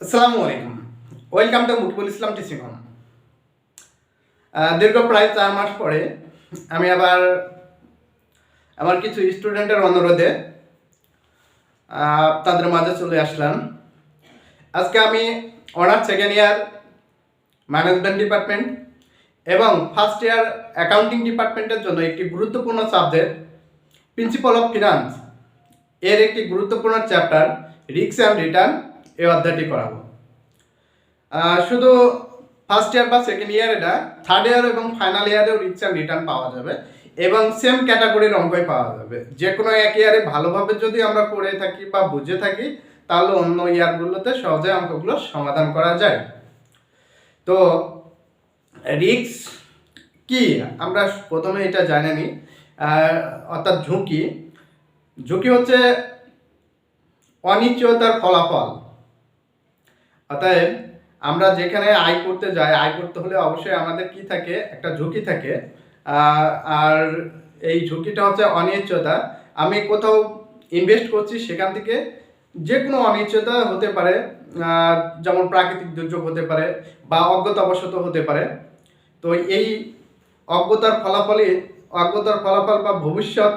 আসসালামু আলাইকুম। Welcome to Mukibul Islam teaching home. দীর্ঘ প্রায় 4 মাস পরে আমি আবার আমার কিছু স্টুডেন্টের অনুরোধে তাদের মাঝে চলে আসলাম। আজকে আমি honours second year management department এবং ফার্স্ট ইয়ার অ্যাকাউন্টিং ডিপার্টমেন্টের জন্য একটি গুরুত্বপূর্ণ সাবজেক্ট প্রিন্সিপাল অফ ফিনান্স এর একটি গুরুত্বপূর্ণ চ্যাপ্টার রিস্ক অ্যান্ড রিটার্ন এই অধ্যায়টি করাবো। শুধু ফার্স্ট ইয়ার বা সেকেন্ড ইয়ারে না, থার্ড ইয়ার এবং ফাইনাল ইয়ারেও রিস্ক অ্যান্ড রিটার্ন পাওয়া যাবে এবং সেম ক্যাটাগরির অঙ্কই পাওয়া যাবে। যে কোনো এক ইয়ারে ভালোভাবে যদি আমরা পড়ে থাকি বা বুঝে থাকি তাহলে অন্য ইয়ারগুলোতে সহজে অঙ্কগুলো সমাধান করা যায়। তো রিস্ক কি আমরা প্রথমে এটা জানি নি, অর্থাৎ ঝুঁকি। ঝুঁকি হচ্ছে অনিশ্চয়তার ফলাফল। অতএব আমরা যেখানে আয় করতে যাই, আয় করতে হলে অবশ্যই আমাদের কি থাকে, একটা ঝুঁকি থাকে। আর এই ঝুঁকিটা হচ্ছে অনিশ্চয়তা। আমি কোথাও ইনভেস্ট করছি, সেখান থেকে যে কোনো অনিশ্চয়তা হতে পারে, যেমন প্রাকৃতিক দুর্যোগ হতে পারে বা অজ্ঞতাবশত হতে পারে। তো এই অজ্ঞতার ফলাফল বা ভবিষ্যৎ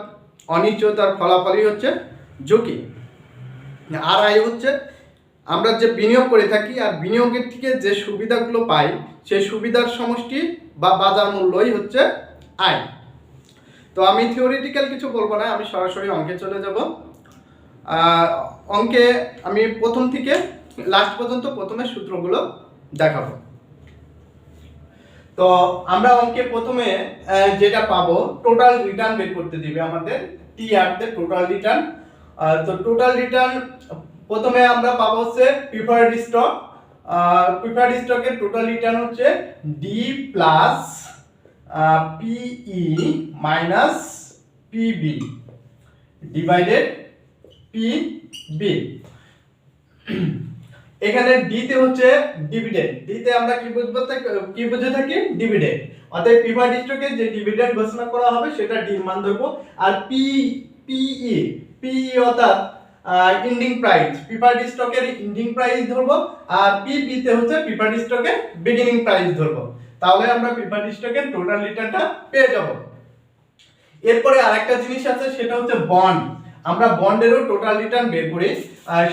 অনিশ্চয়তার ফলাফলই হচ্ছে ঝুঁকি। আর আয় হচ্ছে আমরা যে বিনিয়োগ করে থাকি আর বিনিয়োগের থেকে যে সুবিধাগুলো পাই সেই সুবিধার সমষ্টি বা বাজার মূল্যই হচ্ছে আয়। তো আমি থিওরিটিক্যাল কিছু বলবো না, আমি সরাসরি অঙ্কে চলে যাব। অঙ্কে আমি প্রথম থেকে লাস্ট পর্যন্ত প্রথমে সূত্রগুলো দেখাবো। তো আমরা অঙ্কে প্রথমে যেটা পাবো, টোটাল রিটার্ন বের করতে দিবে আমাদের টিআর তে টোটাল রিটার্ন। তো টোটাল রিটার্ন প্রথমে আমরা পাবো হচ্ছে প্রিফার্ড স্টক। প্রিফার্ড স্টকের টোটাল রিটার্ন হচ্ছে D plus PE minus PB divided PB. এখানে ডি তে হচ্ছে ডিভিডেন্ড। ডি তে আমরা কি বুঝে থাকি, ডিভিডেন্ড। অতএব প্রিফার্ড স্টকে যে ডিভিডেন্ড ঘোষণা করা হবে সেটা ডি মান ধরবো। আর পিই অর্থাৎ ইন্ডিং প্রাইস, প্রিফার্ড স্টকের ইন্ডিং প্রাইস ধরবো। আর পিবি তে হচ্ছে প্রিফার্ড স্টকের বিগিনিং প্রাইস ধরবো। তাহলে আমরা প্রিফার্ড স্টকের টোটাল রিটার্নটা পেয়ে যাব। এরপরে আরেকটা জিনিস আছে, সেটা হচ্ছে বন্ড। আমরা বন্ডেরও টোটাল রিটার্ন বের করি।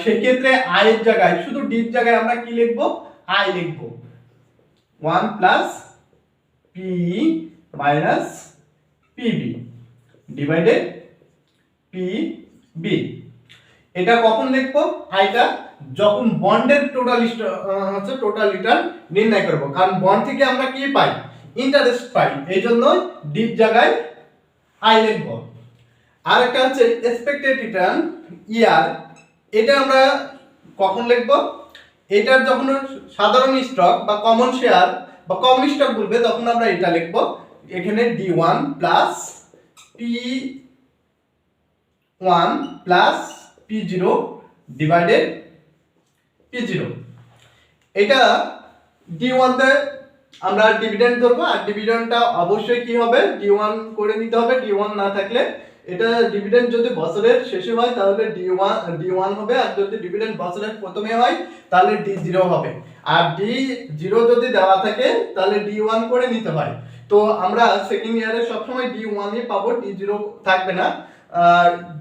সেক্ষেত্রে আয়ের জায়গায়, শুধু ডির জায়গায় আমরা কি লিখবো, আয় লিখবো। 1 plus P minus PB divided PB. এটা কখন লিখবো, আয়টা যখন বন্ডের টোটাল রিটার্ন নির্ণয় করব। কারণ বন্ড থেকে আমরা কি পাই, ইন্টারেস্ট পাই, এই জন্য ডির জায়গায় আয় লিখবো। আর একটা হচ্ছে এক্সপেক্টেড রিটার্ন ইয়ার। এটা আমরা কখন লিখবো, এটার যখন সাধারণ স্টক বা কমন শেয়ার বা কমন স্টক বলবে তখন আমরা এটা লিখবো। এখানে D1 plus P1 plus P0 divided P0। এটা D1 তে আমরা ডিভিডেন্ড ধরবো। আর ডিভিডেন্ডটা অবশ্যই কি হবে, D1 করে নিতে হবে। D1 না থাকলে এটা ডিভিডেন্ড যদি বছরের শেষে হয় তাহলে D1 হবে, আর যদি ডিভিডেন্ড বছরের প্রথমে হয় তাহলে D0 হবে। আর D0 যদি দেওয়া থাকে তাহলে D1 করে নিতে হয়। তো আমরা সেকেন্ড ইয়ারে সবসময় D1 ই পাবো, D0 থাকবে না।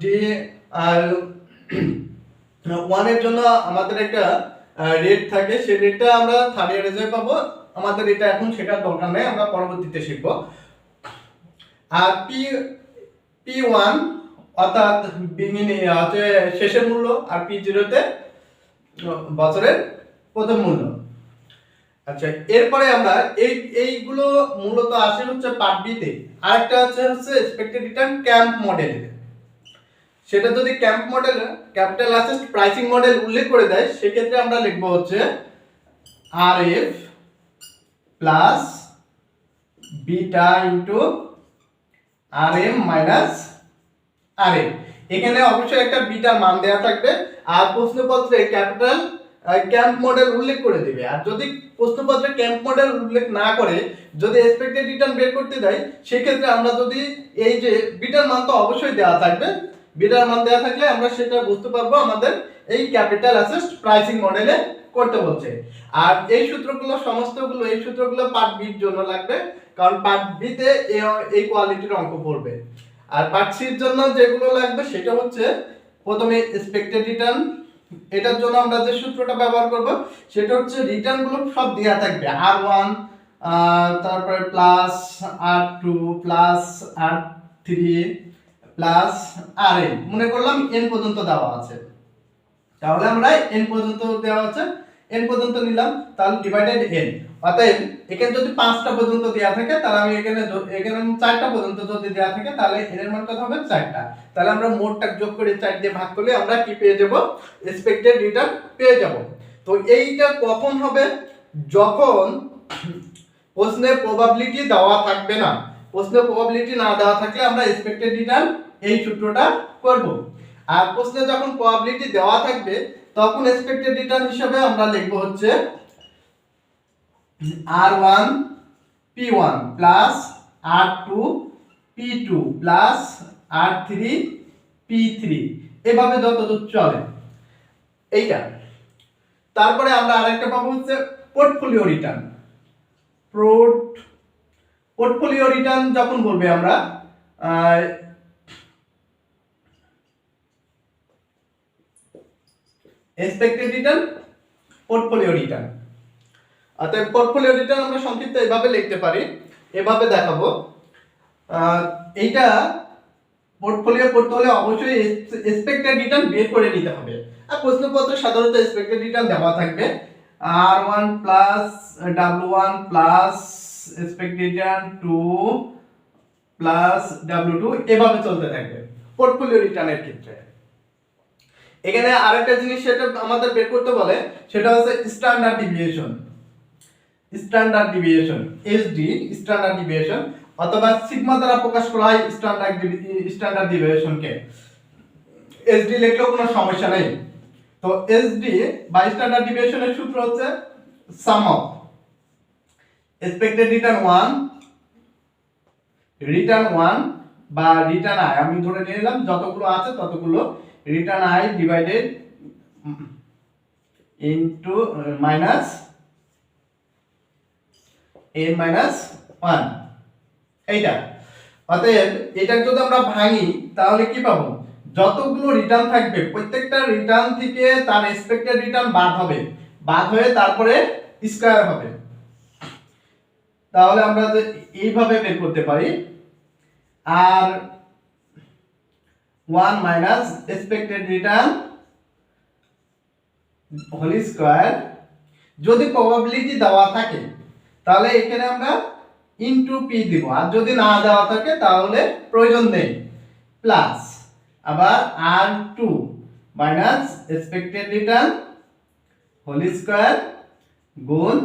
D1 এর জন্য আমাদের একটা রেট থাকে, সেই রেটটা আমরা থার্ড ইয়ারে যে পাবো। আমাদের এটা এখন শেখার দরকার নেই, আমরা পরবর্তীতে শিখব। আর P1 অর্থাৎ শেষের মূল্য, আর P0 তে বছরের প্রথম মূল্য। আচ্ছা, এরপরে আমরা এইগুলো মূলত আসে হচ্ছে পার্ট বি তে। আরেকটা হচ্ছে এক্সপেক্টেড রিটার্ন ক্যাম্প মডেল। সেটা যদি camp model, capital asset pricing model উল্লেখ করে দেয়, সেক্ষেত্রে আমরা লিখবো হচ্ছে RF plus beta into RM minus RF। এখানে অবশ্যই একটা বিটার মান দেওয়া থাকবে। আর প্রশ্নপত্রে ক্যাপিটাল ক্যাম্প মডেল উল্লেখ করে দিবে। আর যদি প্রশ্নপত্রে ক্যাম্প মডেল উল্লেখ না করে যদি এক্সপেক্টেড রিটার্ন বের করতে দেয়, সেক্ষেত্রে আমরা যদি এই যে বিটার মান তো অবশ্যই দেওয়া থাকবে, বিটার মান দেওয়া থাকলে আমরা সেটা বুঝতে পারবো আমাদের এই ক্যাপিটাল অ্যাসেট প্রাইসিং মডেলে করতে বলছে। আর এই সূত্রগুলো পার্ট বির জন্য লাগবে, কারণ পার্ট বি তে এই কোয়ালিটির অঙ্ক পড়বে। আর পার্ট সির জন্য যেগুলো লাগবে সেটা হচ্ছে প্রথমে এক্সপেক্টেড রিটার্ন। এটার জন্য আমরা যে সূত্রটা ব্যবহার করব সেটা হচ্ছে রিটার্ন গুলো সব দেয়া থাকবে, R1 তারপরে plus R2 plus R3 plus Rn, মনে করলাম n পর্যন্ত দেওয়া আছে, তাহলে আমরা n পর্যন্ত দেওয়া আছে n পর্যন্ত নিলাম, তাহলে ডিভাইডেড n। অতএব এখানে যদি 5টা পর্যন্ত দেয়া থাকে তাহলে আমি এখানে 4টা পর্যন্ত যদি দেয়া থাকে তাহলে n এর মান কত হবে 4টা। তাহলে আমরা মোটটা যোগ করে 4 দিয়ে ভাগ করলে আমরা কি পেয়ে যাব, এক্সপেক্টেড রিটার্ন পেয়ে যাব। তো এইটা কখন হবে, যখন প্রশ্নের প্রবাবিলিটি দেওয়া থাকবে না। প্রশ্নের প্রবাবিলিটি না দেওয়া থাকলে আমরা এক্সপেক্টেড রিটার্ন এই সূত্রটা করব। আর প্রশ্নে যখন প্রবাবিলিটি দেওয়া থাকবে তখন এক্সপেক্টেড রিটার্ন হিসেবে আমরা লিখব হচ্ছে R1 P1 plus R2 P2 plus R3 P3, এভাবে যতদূর চলে এইটা। তারপরে আমরা আরেকটা পাবো হচ্ছে পোর্টফোলিও রিটার্ন। পোর্টফোলিও রিটার্ন যখন বলবে আমরা এক্সপেক্টেড রিটার্ন, পোর্টফোলিও রিটার্ন। অতএব পোর্টফোলিও রিটার্ন আমরা সংক্ষিপ্ত এভাবে লিখতে পারি, এভাবে দেখাবো। এইটা পোর্টফোলিও করতে হলে অবশ্যই এক্সপেক্টেড রিটার্ন বের করে নিতে হবে। আর প্রশ্নপত্রে সাধারণত এক্সপেক্টেড রিটার্ন দেওয়া থাকবে R1 plus W1 plus expected return 2 plus W2, এভাবে চলতে থাকবে পোর্টফোলিও রিটার্নের ক্ষেত্রে। এখানে আরেকটা জিনিস সেটা আমাদের বের করতে বলে, সেটা হচ্ছে standard deviation. SD standard deviation, অথবা সিগমা দ্বারা প্রকাশ করা হয় স্ট্যান্ডার্ড ডিভিয়েশনকে। এসডি লিখলেও কোনো সমস্যা নেই। তো এসডি বা স্ট্যান্ডার্ড ডিভিয়েশনের সূত্র হচ্ছে সাম অফ এক্সপেক্টেড রিটার্ন 1 বা রিটার্ন আই, আমি ধরে নিলাম যতগুলো আছে ততগুলো, return I divided into minus n minus 1, এইটা। অতএব এটা যদি আমরা ভাঙি তাহলে কি পাবো, যতগুলো রিটার্ন থাকবে প্রত্যেকটা রিটার্ন থেকে তার এক্সপেক্টেড রিটার্ন বাদ হয়ে তারপরে স্কয়ার হবে। তাহলে আমরা এইভাবে বের করতে পারি, আর 1 minus expected return whole square. যদি প্রবাবিলিটি দেওয়া থাকে তাহলে এখানে আমরা ইনটু পি দিব, আর যদি না দেওয়া থাকে তাহলে প্রয়োজন নেই, প্লাস আবার R2 minus expected return whole square গুণ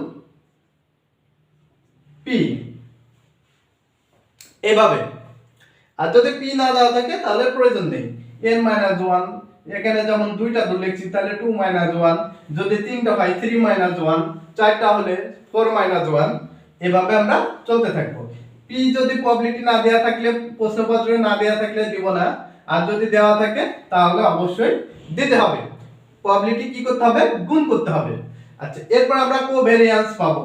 পি, এভাবে। আর যদি পি না দেওয়া থাকে তাহলে প্রয়োজন নেই, n মাইনাস 1, এখানে যেমন দুইটা ধরে লিখছি তাহলে 2 মাইনাস 1, যদি তিনটা হয় 3 মাইনাস 1, চারটা হলে 4 মাইনাস 1, এভাবে আমরা চলতে থাকবো। পি যদি প্রবাবিলিটি না দেয়া থাকলে, প্রশ্নপত্রে না দেয়া থাকলে দিব না, আর যদি দেওয়া থাকে তাহলে অবশ্যই দিতে হবে। প্রবাবিলিটি কি করতে হবে, গুণ করতে হবে। আচ্ছা, এরপর আমরা কোভেরিয়ান্স পাবো,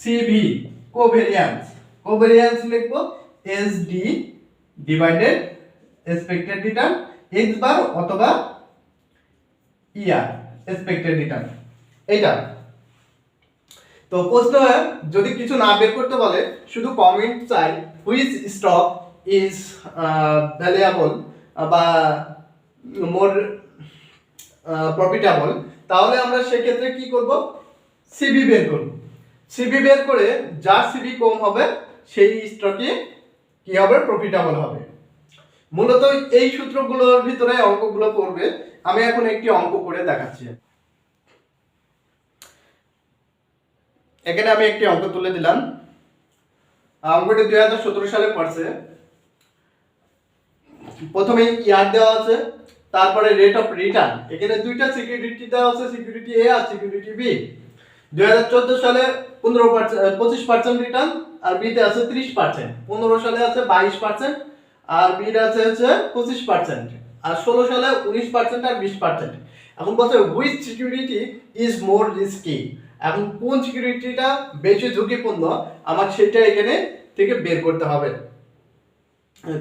সিভি কোভেরিয়ান্স লিখবো SD divided expected return x বার অথবা ইয়ার এক্সপেক্টেড রিটার্ন, এইটা। তো প্রশ্ন যদি কিছু না বের করতে বলে, শুধু কমেন্ট চাই হুইচ স্টক ইজ ভ্যালুয়েবল বা মোর প্রফিটেবল, তাহলে আমরা সেক্ষেত্রে কি করব, সিবি বের করব। সিবি বের করে যার সিবি কম হবে সেই স্টকই কি হবে, প্রফিটেবল হবে। মূলত এই সূত্রগুলোর ভিতরে অঙ্কগুলো পড়বে। আমি এখন একটি অঙ্ক করে দেখাচ্ছি। এখানে আমি একটি অঙ্ক তুলে দিলাম। অঙ্কটি 2017 সালে পড়ছে। প্রথমে ইয়ার দেওয়া আছে, তারপরে রেট অফ রিটার্ন। এখানে দুইটা সিকিউরিটি দেওয়া আছে, সিকিউরিটি এ আর সিকিউরিটি বি। 2014 সালে 25% রিটার্ন, আর বি তে আছে 30%। 15 সালে আছে 22%, আর বি তে আছে 25%, আর 16 সালে 19% আর 20%। এখন বলছে which security is more risky, এখন কোন সিকিউরিটিটা বেশি ঝুঁকিপূর্ণ আমার সেটা এখানে থেকে বের করতে হবে।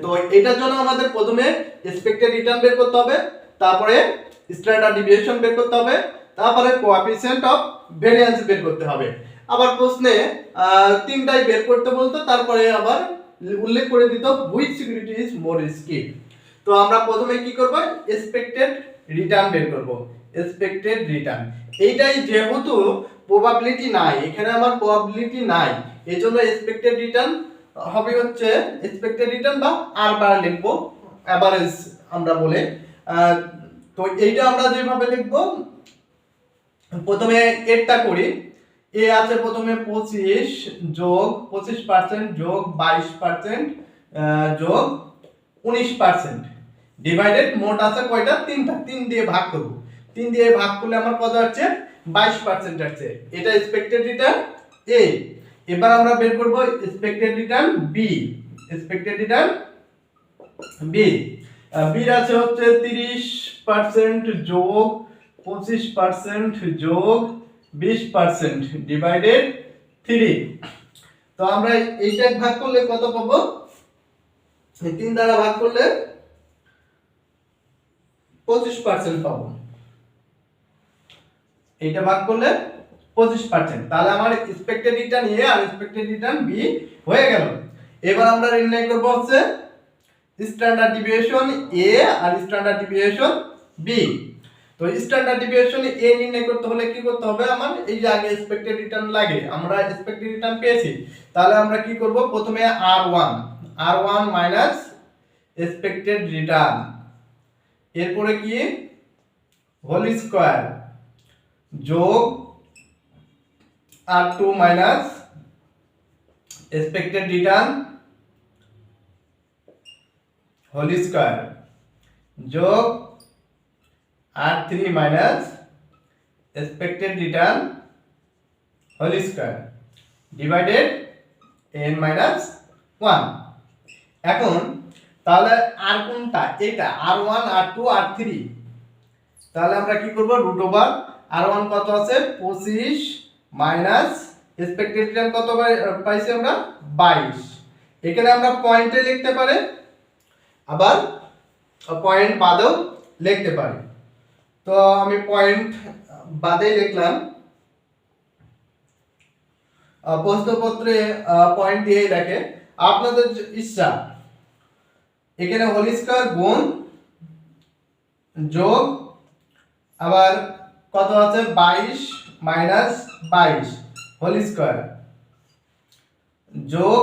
তো এটার জন্য আমাদের প্রথমে এক্সপেক্টেড রিটার্ন বের করতে হবে, তারপরে স্ট্যান্ডার্ড ডিভিয়েশন বের করতে হবে, তারপরে কোএফিসিয়েন্ট অফ ভেরিয়েন্স বের করতে হবে। আবার প্রশ্নে তিনটাই বের করতে বলতো, তারপরে আবার উল্লেখ করে দিত which security is more risky. তো আমরা প্রথমে কি করব, এক্সপেক্টেড রিটার্ন বের করব। এক্সপেক্টেড রিটার্ন এইটাই যেহেতু প্রবাবিলিটি নাই, এখানে আমার প্রবাবিলিটি নাই, এজন্য এক্সপেক্টেড রিটার্ন হবে হচ্ছে এক্সপেক্টেড রিটার্ন বা আর বার লিখবো, এভারেজ আমরা বলে। তো এইটা আমরা যেভাবে লিখবো, প্রথমে এরটা করি। এ আছে প্রথমে 25 যোগ 25% যোগ 22% যোগ 19% ডিভাইডেড মোট আছে কয়টা, তিনটা, 3 দিয়ে ভাগ করব। 3 দিয়ে ভাগ করলে আমার কত হচ্ছে, 22% আসছে। এটা এক্সপেক্টেড রিটার্ন এ। এবার আমরা বের করব expected return B. Expected return B, B আছে হচ্ছে 30% যোগ 25% যোগ 20% ডিভাইডেড 3। তো আমরা এইটা ভাগ করলে কত পাবো, 3 দ্বারা ভাগ করলে 25% পাবো। এইটা ভাগ করলে 25%, তাহলে আমার expected return A are expected return B হয়ে গেল। এবার আমরা নির্ণয় করব হচ্ছে স্ট্যান্ডার্ড ডিভিয়েশন এ আর স্ট্যান্ডার্ড ডিভিয়েশন বি। তো স্ট্যান্ডার্ড ডিভিয়েশন এ নির্ণয় করতে হলে কি করতে হবে, আমার এই যে আগে এক্সপেক্টেড রিটার্ন লাগে, আমরা এক্সপেক্টেড রিটার্ন পেয়েছি, তাহলে আমরা কি করব, প্রথমে r1 মাইনাস এক্সপেক্টেড রিটার্ন, এরপরে কি হোল স্কয়ার যোগ r2 minus expected return whole square যোগ r3 minus expected return whole square divided n minus 1। এখন তাহলে আর কোনটা, এটা r1 r2 r3, তাহলে আমরা কি করব, রুট ওভার r1 কত আছে 25 মাইনাস এক্সপেক্টেড রিটার্ন কত পাইছি আমরা 22। এখানে আমরা পয়েন্টে লিখতে পারি, আবার পয়েন্ট বাদেও লিখতে পারি। তো আমি পয়েন্ট বাদে লিখলাম, প্রশ্নপত্রে পয়েন্ট দিয়েই রাখে, আপনাদের ইচ্ছা। এখানে হোল স্কয়ার গুণ যোগ আবার কত আছে 22 মাইনাস 22 হোল স্কয়ার যোগ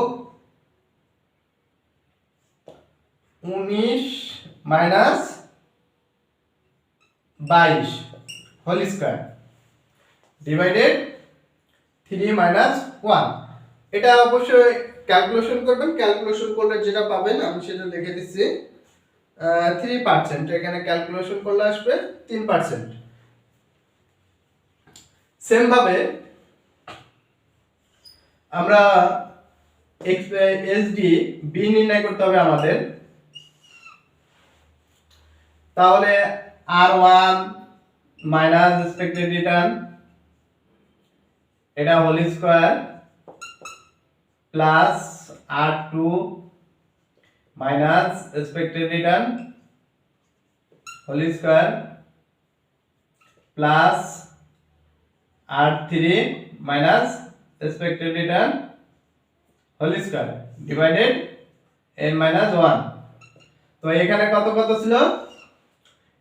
19 minus 22 whole square divided 3 minus 1। এটা অবশ্যই ক্যালকুলেশন করবেন, ক্যালকুলেশন করলে যেটা পাবেন আমি সেটা লিখে দিচ্ছি 3%, এখানে ক্যালকুলেশন করলে আসবে 3%। সেম ভাবে আমরা এসডি বি নির্ণয় করতে হবে আমাদের, তাহলে r1 মাইনাস এক্সপেক্টেড রিটার্ন এটা whole square plus r2 minus expected return whole square plus r3 minus expected return whole square divided n minus 1। তো এখানে কত কত ছিল,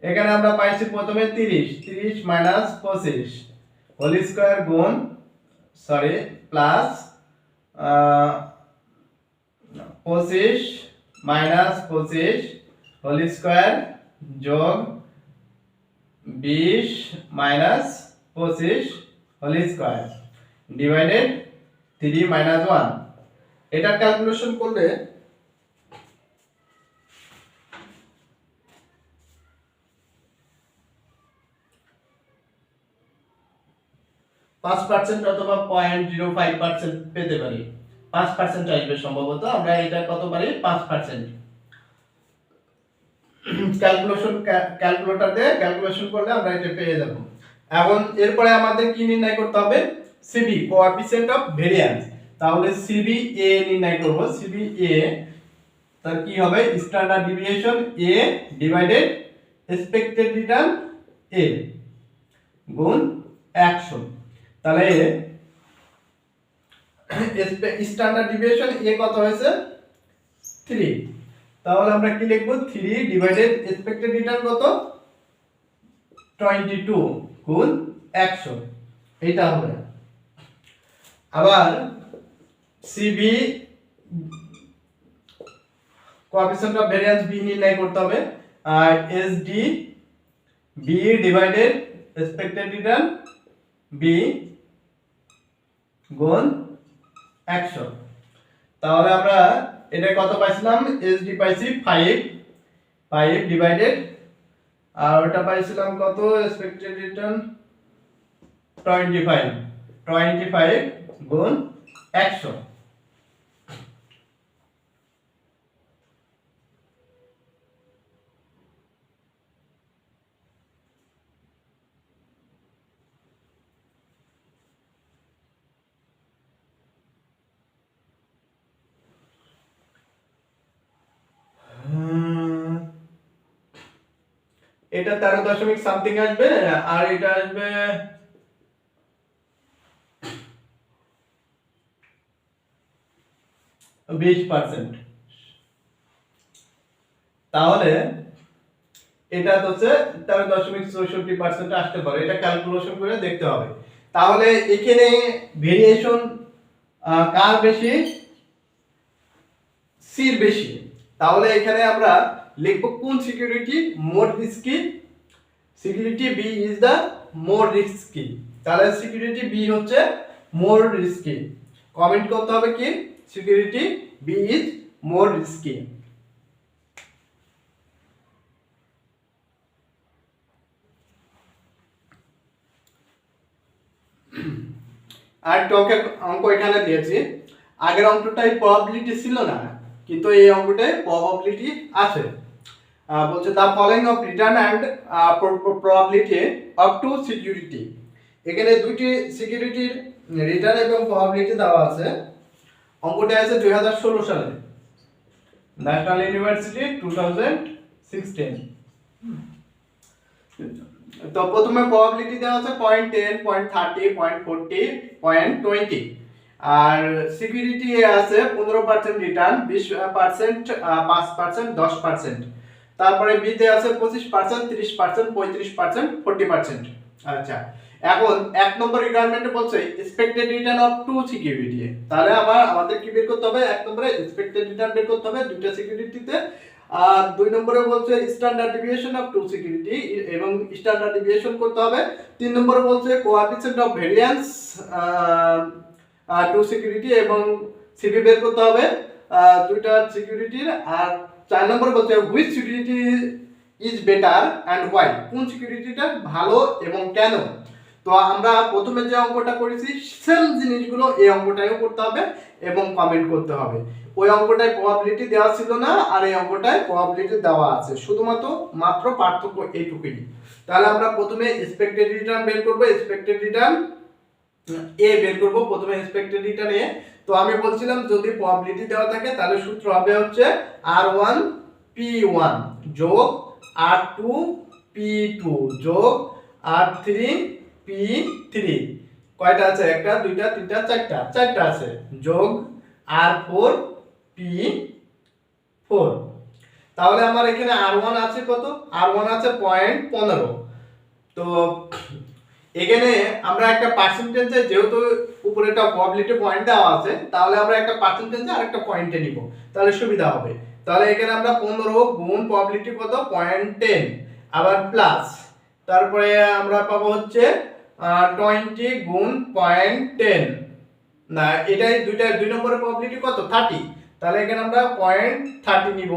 এখানে আমরা পাইছি প্রথমে 30 মাইনাস 25 হোল স্কয়ার গুণ প্লাস 25 মাইনাস 25 হোল স্কয়ার যোগ 20 minus 25 whole square divided 3 minus 1। এটা ক্যালকুলেশন করলে 5% অথবা 0.05% পেতে পারি, 5% আসবে সম্ভবত, আমরা এটা কত পারি 5%। ক্যালকুলেটর দিয়ে ক্যালকুলেশন করলে আমরা এটা পেয়ে যাব। এখন এরপরে আমাদের কি নির্ণয় করতে হবে, সিবি কোএফিসিয়েন্ট অফ ভেরিয়েন্স। তাহলে সিবি এ নির্ণয় করব। সিবি এ তার কি হবে, স্ট্যান্ডার্ড ডিভিয়েশন এ ডিভাইডেড এক্সপেক্টেড রিটার্ন এ গুণ 100। তাহলে স্ট্যান্ডার্ড ডিভিয়েশন এ কত হয়েছে 3, তাহলে আমরা কি লিখব 3 ডিভাইডেড এক্সপেক্টেড রিটার্ন কত 22 গুণ 100, এটা হবে। আবার CB coefficient of variance B নির্ণয় করতে হবে, আর SD B divided expected return B গুণ 100। তাহলে আমরা এটা কত পাইছিলাম, এসডি পাইছি 5 ডিভাইডেড, আর ওটা পাইছিলাম কত এক্সপেক্টেড রিটার্ন 25 গুণ 100। এটা 13 দশমিক সামথিং আসবে, আর এটা আসবে 20%। তাহলে এটা হচ্ছে 13.64% আসতে পারে, এটা ক্যালকুলেশন করে দেখতে হবে। তাহলে এখানে ভেরিয়েশন কার বেশি, সির বেশি। তাহলে এখানে আমরা লিখব কোন security more risky, security B is the more risky. তাহলে সিকিউরিটি বি হচ্ছে মোর রিস্কি। কমেন্ট করতে হবে কি, security B is more risky. আর অঙ্ক এখানে দিয়েছি, আগের অঙ্কটাই প্রবাবিলিটি ছিল না, কিন্তু এই অঙ্কটায় প্রবাবিলিটি আছে। বলছে the following of return and probability of two security. এখানে দুইটি সিকিউরিটির রিটার্ন এবং প্রবাবিলিটি দেওয়া আছে। অঙ্কটা আছে 2016 সালে, ন্যাশনাল ইউনিভার্সিটি 2016। তো প্রথমে প্রবাবিলিটি দেওয়া আছে 0.10, 0.30, 0.40, 0.20, আর সিকিউরিটি আছে 15% রিটার্ন, 20%, 5%, 10%। তারপরে বি তে আছে 25%, 30%, 35%, 40%। আচ্ছা, এখন এক নম্বর রিকোয়ারমেন্টে বলছে expected return of two security. তাহলে আমাদের কি বের করতে হবে, এক নম্বরে এক্সপেক্টেড রিটার্ন বের করতে হবে দুইটা সিকিউরিটিতে, আর দুই নম্বরে বলছে standard deviation of two security এবং স্ট্যান্ডার্ড ডিভিয়েশন করতে হবে। তিন নম্বরে বলছে coefficient of variance two security এবং সিবি বের করতে হবে দুইটা সিকিউরিটির। আর চার নম্বরে বলছে which security is better and why, কোন সিকিউরিটিটা ভালো এবং কেন। তো আমরা প্রথমে যে অঙ্কটা করেছি সেম জিনিসগুলো এই অঙ্কটাও করতে হবে এবং কমেন্ট করতে হবে। ওই অঙ্কটায় প্রবাবিলিটি দেওয়া ছিল না, আর এই অঙ্কটায় প্রবাবিলিটি দেওয়া আছে, মাত্র পার্থক্য এইটুকুই। তাহলে আমরা প্রথমে এক্সপেক্টেড রিটার্ন বের করব, এক্সপেক্টেড রিটার্ন এ বের করব, প্রথমে এক্সপেক্টেড রিটার্ন এ। তো আমি বলছিলাম যদি প্রবাবিলিটি দেওয়া থাকে তাহলে সূত্র হবে হচ্ছে R1 P1 যোগ R2 P2 যোগ R3 P3, কয়টা আছে, একটা দুইটা তিনটা চারটা আছে, যোগ R4 P4। তাহলে আমার এখানে R1 আছে কত, R1 আছে 0.15। তো এখানে আমরা একটা পার্সেন্টেজে, যেহেতু উপরে একটা প্রবাবিলিটি পয়েন্ট দেওয়া আছে, তাহলে আমরা একটা পার্সেন্টেজে আর একটা পয়েন্টে নিব, তাহলে সুবিধা হবে। তাহলে এখানে আমরা 15 গুণ প্রবাবিলিটি কত 0.10, আবার প্লাস, তারপরে আমরা পাবো হচ্ছে 20 গুণ 0.10, না এটাই দুই নম্বরের প্রবাবিলিটি কত 30, তাহলে এখানে আমরা 0.30 নিব,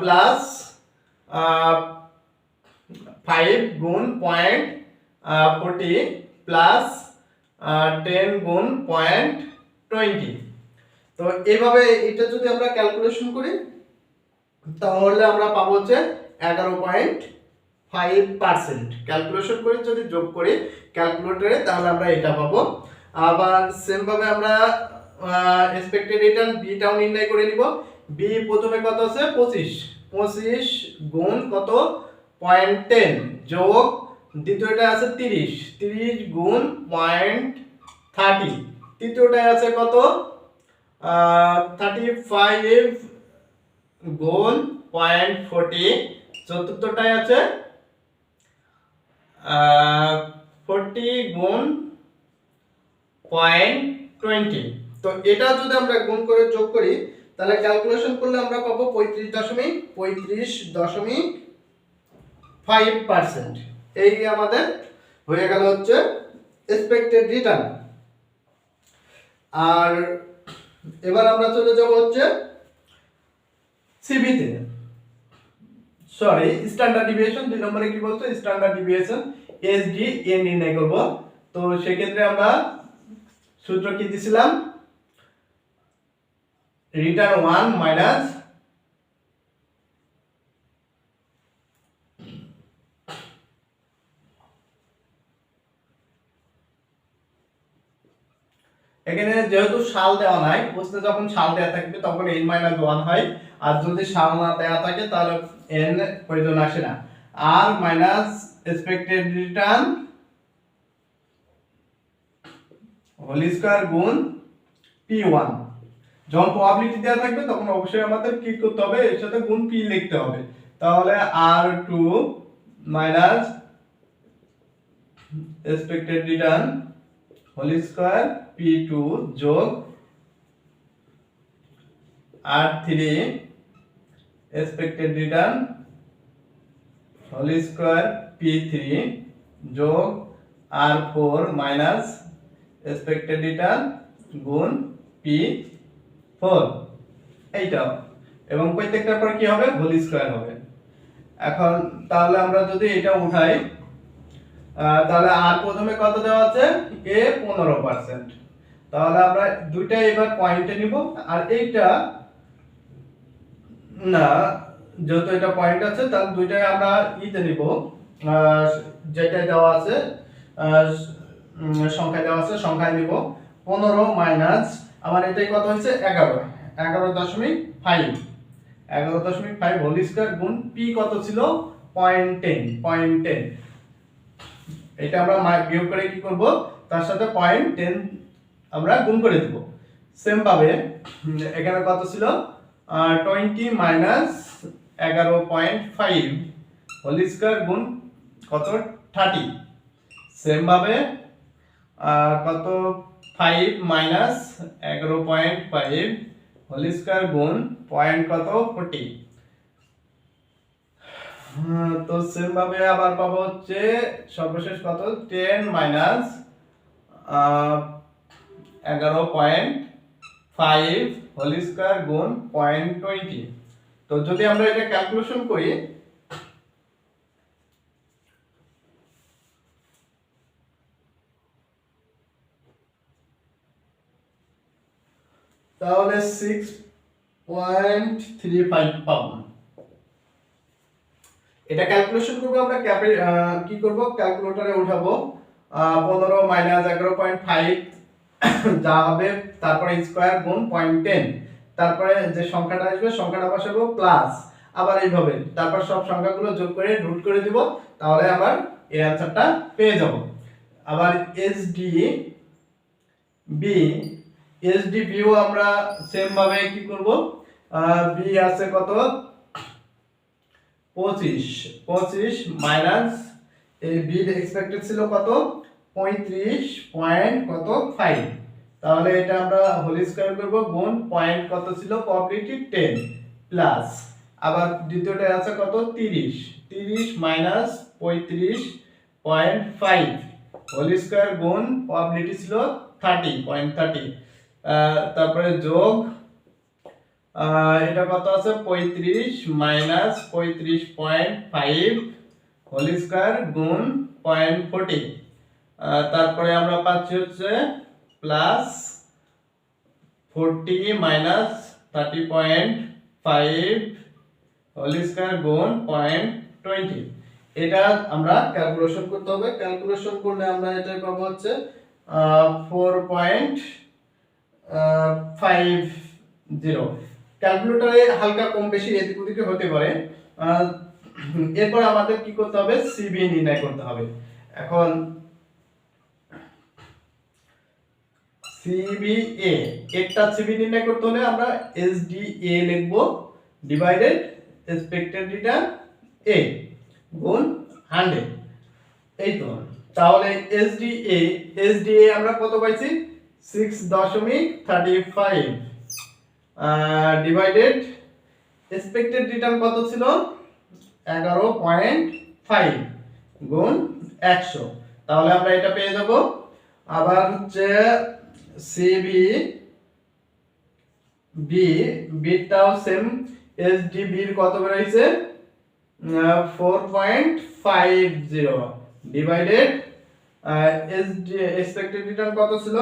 প্লাস 5 গুণ 0.40 প্লাস 10 গুণ 0.20। তো এইভাবে এটা যদি আমরা ক্যালকুলেশন করি তাহলে আমরা পাবো হচ্ছে 11.5%। ক্যালকুলেশন করে যদি যোগ করি ক্যালকুলেটরে তাহলে আমরা এটা পাবো। আবার সেম ভাবে আমরা এক্সপেক্টেড রিটার্ন বিটাও নির্ণয় করে নিব। বি প্রথমে কত আছে 25 গুণ কত 0.10 যোগ দ্বিতীয়টা আছে 30 গুণ 0.30, তৃতীয়টা আছে কত 35 গুণ 0.40, চতুর্থটায় আছে 40 গুণ 0.20। তো এটা যদি আমরা গুণ করে যোগ করি তাহলে ক্যালকুলেশন করলে আমরা পাবো 35.5%। এই আমাদের হয়ে গেল হচ্ছে এক্সপেক্টেড রিটার্ন। আর এবার আমরা চলে যাব হচ্ছে সিভিতে, সরি স্ট্যান্ডার্ড ডিভিয়েশন। 2 নম্বরে কি বলছো স্ট্যান্ডার্ড ডিভিয়েশন এসডি এ নির্ণয় করব। তো সেক্ষেত্রে আমরা সূত্র কি দিছিলাম, রিটার্ন 1 মাইনাস এখানে যেহেতু সাল দেওয়া নাই, প্রশ্নে যখন সাল দেওয়া থাকবে তখন n - 1 হয়, আর যদি সাল না দেওয়া থাকে তাহলে n প্রয়োজন আসে না। r minus expected return whole square গুণ p1। যখন প্রবাবিলিটি দেওয়া থাকবে তখন অবশ্যই আমাদের কি করতে হবে, এর সাথে গুণ p লিখতে হবে। তাহলে r2 minus expected return whole square p2 যোগ r3 expected return whole square p3 যোগ r4 মাইনাস এক্সপেক্টেড রিটার্ন গুণ p4, এইটা। এবং প্রত্যেকটার পর কি হবে হোল স্কয়ার হবে। এখন তাহলে আমরা যদি এটা উঠাই তাহলে আর প্রথমে কত দেওয়া আছে a 15%। তাহলে আমরা দুইটা এবার পয়েন্টে নিব, আর এইটা না যেহেতু এটা পয়েন্ট আছে তাহলে দুইটাই আমরা ইতে নিব, যেটা দেওয়া আছে সংখ্যা দেওয়া আছে সংখ্যায় নিব। 15 মাইনাস আমার এটাই কত হচ্ছে 11.5 হোল স্কয়ার গুণ p কত ছিল 0.10। এটা আমরা বিয়োগ করে কি করব, তার সাথে 0.10 আমরা গুণ করে দেব। সেম ভাবে এখানে কত ছিল 20 মাইনাস 11.5 হোল স্কয়ার গুণ কত 30। সেম ভাবে কত 5 মাইনাস 11.5 হোল স্কয়ার গুণ পয়েন্ট কত 40। তো সেম ভাবে আবার পাবো হচ্ছে সর্বশেষ কত 10 মাইনাস 11.5 হোল স্কয়ার গুণ 0.20। তো যদি আমরা এটা ক্যালকুলেশন করি তাহলে 6.35 পাবো। এটা ক্যালকুলেশন করব আমরা কি করব ক্যালকুলেটরে উঠাবো 15 মাইনাস 11.5 যা হবে, তারপরে স্কয়ার গুণ 0.10, তারপরে যে সংখ্যাটা আসবে সংখ্যাটা বসাবো প্লাস, আবার এইভাবে তারপর সব সংখ্যাগুলো যোগ করে রুট করে দিব, তাহলে আবার এই অ্যানসারটা পেয়ে যাব। আবার এসডি বিও আমরা সেম ভাবে কি করব, বি আছে কত 25 মাইনাস এই বি এক্সপেক্টেড ছিল কত 35.5, তাহলে এটা আমরা হোল স্কয়ার করব গুণ পয়েন্ট কত ছিল প্রবাবিলিটি 10 প্লাস, আবার দ্বিতীয়টা আছে কত 30 মাইনাস 35.5 হোল স্কয়ার গুণ প্রবাবিলিটি ছিল 30.30, তারপরে যোগ এটা কত আছে 35 মাইনাস 35.5 হোল স্কয়ার গুণ 0.40, তারপরে আমরা পাচ্ছি হচ্ছে প্লাস 40 মাইনাস 30.5 হোল স্কয়ার গুণ 0.20 এটা আমরা ক্যালকুলেশন করতে হবে। ক্যালকুলেশন করলে আমরা এটা পাবো হচ্ছে 4.50। ক্যালকুলেটরে হালকা কম বেশি এদিক ওদিকে হতে পারে। এরপর আমাদের কি করতে হবে, সিবি নির্ণয় করতে হবে। এখন সিবিএ, একটা সিবি নির্ণয় করতে হলে আমরা এসডিএ লিখব, ডিভাইডেড এক্সপেক্টেড রিটার্ন এ গুণ 100। এই তো, তাহলে এসডিএ আমরা কত পাইছি, 6.35 ডিভাইডেড এক্সপেক্টেড রিটার্ন কত ছিল, 11.5 গুণ 100। তাহলে আমরা এটা পেয়ে যাব। আবার হচ্ছে সিবি বিটাও সেম, এসডিবি এর কত বের হইছে, 4.50 ডিভাইডেড এসডি এক্সপেক্টেড রিটার্ন কত ছিল,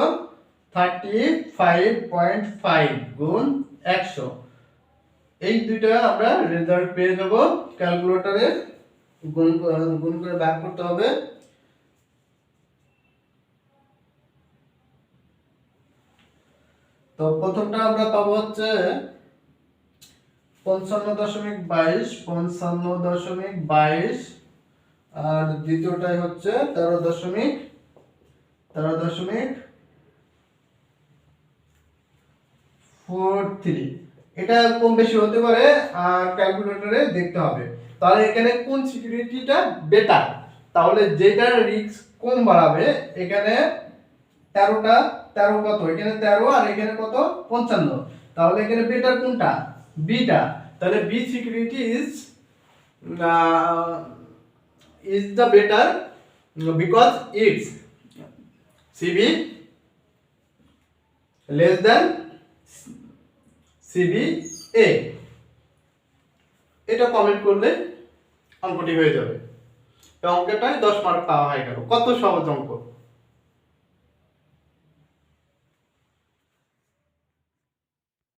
35.5 গুণ 100। এই দুইটা আমরা রেজাল্ট পেয়ে যাব। ক্যালকুলেটরে গুণ করে ভাগ করতে হবে। তো প্রথমটা আমরা পাবো হচ্ছে 55.22 আর দ্বিতীয়টাই হচ্ছে 13.43। এটা কম বেশি হতে পারে, ক্যালকুলেটরে দেখতে হবে। তাহলে এখানে কোন সিকিউরিটিটা বেটার, তাহলে যেটা রিস্ক কম বাড়াবে, এখানে 13 কত, এখানে 13 আর এখানে কত 55, তাহলে এখানে বেটার কোনটা, বিটা। তাহলে B security is the better because it's CB less than CBA। এটা কমেন্ট করলে অঙ্কটি হয়ে যাবে। অঙ্কটায় 10 মার্ক পাওয়া হয়ে গেল। কত সহজ অঙ্ক।